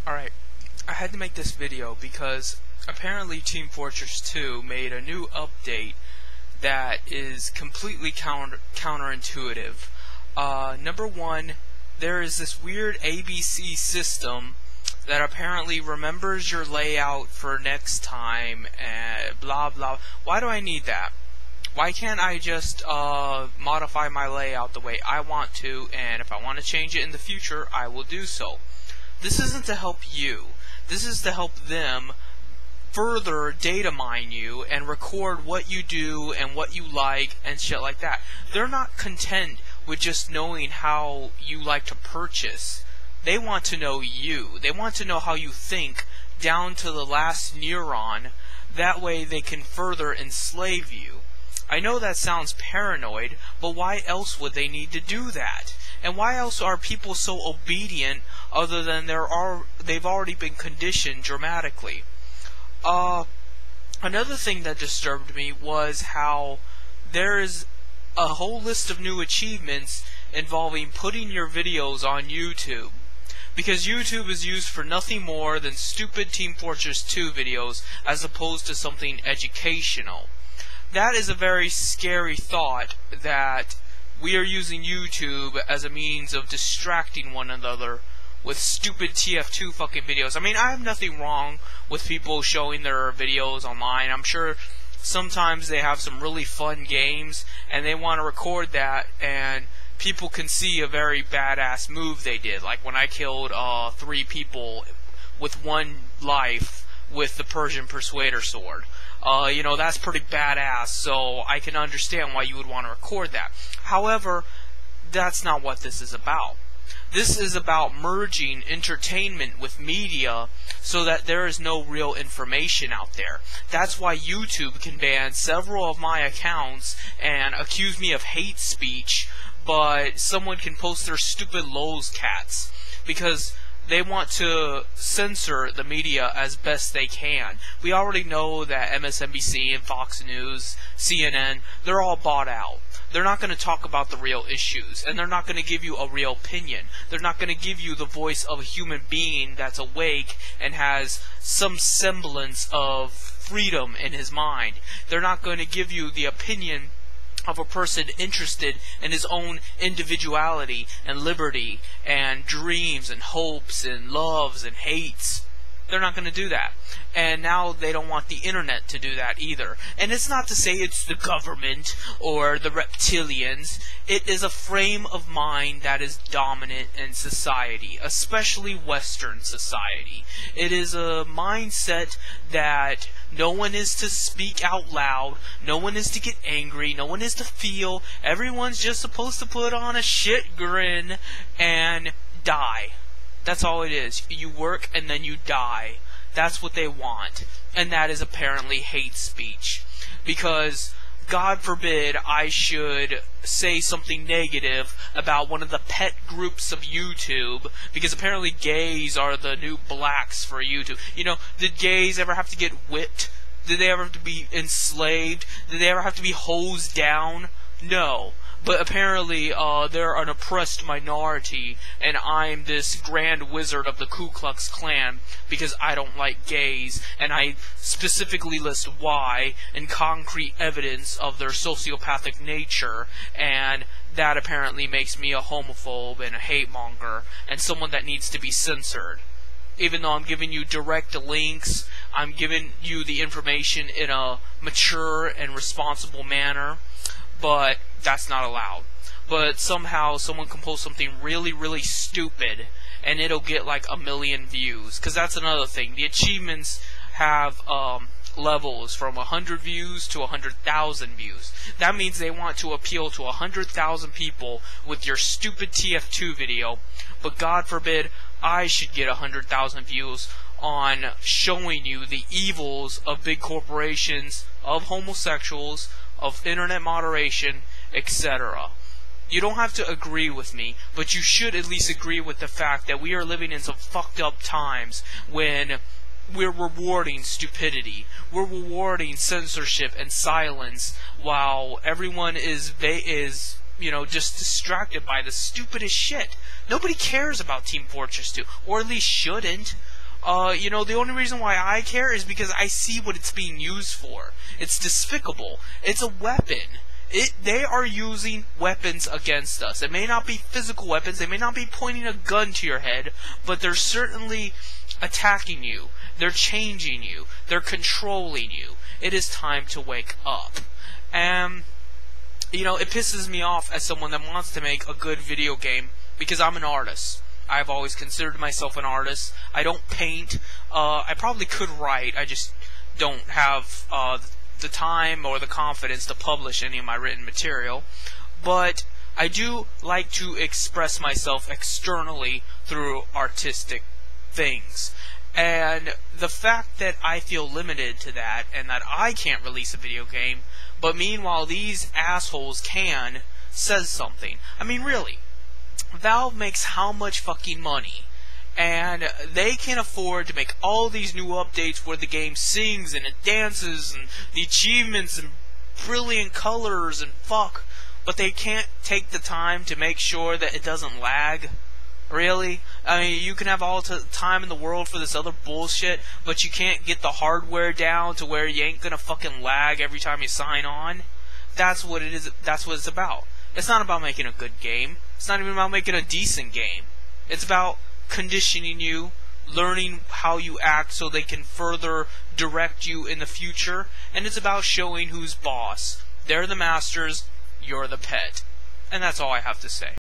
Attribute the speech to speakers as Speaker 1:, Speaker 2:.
Speaker 1: Alright, I had to make this video because apparently Team Fortress 2 made a new update that is completely counterintuitive. Number one, there is this weird ABC system that apparently remembers your layout for next time and blah blah. Why do I need that? Why can't I just modify my layout the way I want to, and if I want to change it in the future, I will do so. This isn't to help you. This is to help them further data mine you and record what you do and what you like and shit like that. They're not content with just knowing how you like to purchase. They want to know you. They want to know how you think down to the last neuron. That way they can further enslave you. I know that sounds paranoid, but why else would they need to do that? And why else are people so obedient other than they've already been conditioned dramatically? Another thing that disturbed me was how there's a whole list of new achievements involving putting your videos on YouTube. Because YouTube is used for nothing more than stupid Team Fortress 2 videos as opposed to something educational. That is a very scary thought, that we are using YouTube as a means of distracting one another with stupid TF2 fucking videos. I mean, I have nothing wrong with people showing their videos online. I'm sure sometimes they have some really fun games and they want to record that and people can see a very badass move they did. Like when I killed 3 people with 1 life with the Persian Persuader sword. You know, that's pretty badass, so I can understand why you would want to record that. However, that's not what this is about. This is about merging entertainment with media so that there is no real information out there. That's why YouTube can ban several of my accounts and accuse me of hate speech, but someone can post their stupid Lowe's cats because they want to censor the media as best they can. We already know that MSNBC and Fox News, CNN, they're all bought out. They're not going to talk about the real issues, and they're not going to give you a real opinion. They're not going to give you the voice of a human being that's awake and has some semblance of freedom in his mind. They're not going to give you the opinion of a person interested in his own individuality and liberty and dreams and hopes and loves and hates. They're not going to do that. And now they don't want the internet to do that either. And it's not to say it's the government or the reptilians. It is a frame of mind that is dominant in society, especially Western society. It is a mindset that no one is to speak out loud, no one is to get angry, no one is to feel. Everyone's just supposed to put on a shit grin and die. That's all it is. You work and then you die. That's what they want. And that is apparently hate speech. Because, God forbid, I should say something negative about one of the pet groups of YouTube, because apparently gays are the new blacks for YouTube. You know, did gays ever have to get whipped? Did they ever have to be enslaved? Did they ever have to be hosed down? No. But apparently, they're an oppressed minority, and I'm this grand wizard of the Ku Klux Klan because I don't like gays, and I specifically list why and concrete evidence of their sociopathic nature, and that apparently makes me a homophobe and a hate monger, and someone that needs to be censored. Even though I'm giving you direct links, I'm giving you the information in a mature and responsible manner, but that's not allowed. But somehow someone can post something really, really stupid and it'll get like 1 million views. Because that's another thing. The achievements have levels from 100 views to 100,000 views. That means they want to appeal to 100,000 people with your stupid TF2 video. But God forbid I should get 100,000 views on showing you the evils of big corporations, of homosexuals, of internet moderation, etc. You don't have to agree with me, but you should at least agree with the fact that we are living in some fucked up times when we're rewarding stupidity. We're rewarding censorship and silence while everyone is just distracted by the stupidest shit. Nobody cares about Team Fortress 2, or at least shouldn't. The only reason why I care is because I see what it's being used for. It's despicable. It's a weapon. They are using weapons against us. It may not be physical weapons, they may not be pointing a gun to your head, but they're certainly attacking you. They're changing you. They're controlling you. It is time to wake up. And, it pisses me off as someone that wants to make a good video game, because I'm an artist. I've always considered myself an artist. I don't paint. I probably could write. I just don't have the time or the confidence to publish any of my written material. But I do like to express myself externally through artistic things. And the fact that I feel limited to that, and that I can't release a video game, but meanwhile these assholes can, says something. I mean, really, Valve makes how much fucking money? And they can afford to make all these new updates where the game sings and it dances and the achievements and brilliant colors and fuck, but they can't take the time to make sure that it doesn't lag? Really? I mean, you can have all the time in the world for this other bullshit, but you can't get the hardware down to where you ain't gonna fucking lag every time you sign on? That's what it is. That's what it's about. It's not about making a good game. It's not even about making a decent game. It's about conditioning you, learning how you act so they can further direct you in the future, and it's about showing who's boss. They're the masters, you're the pet. And that's all I have to say.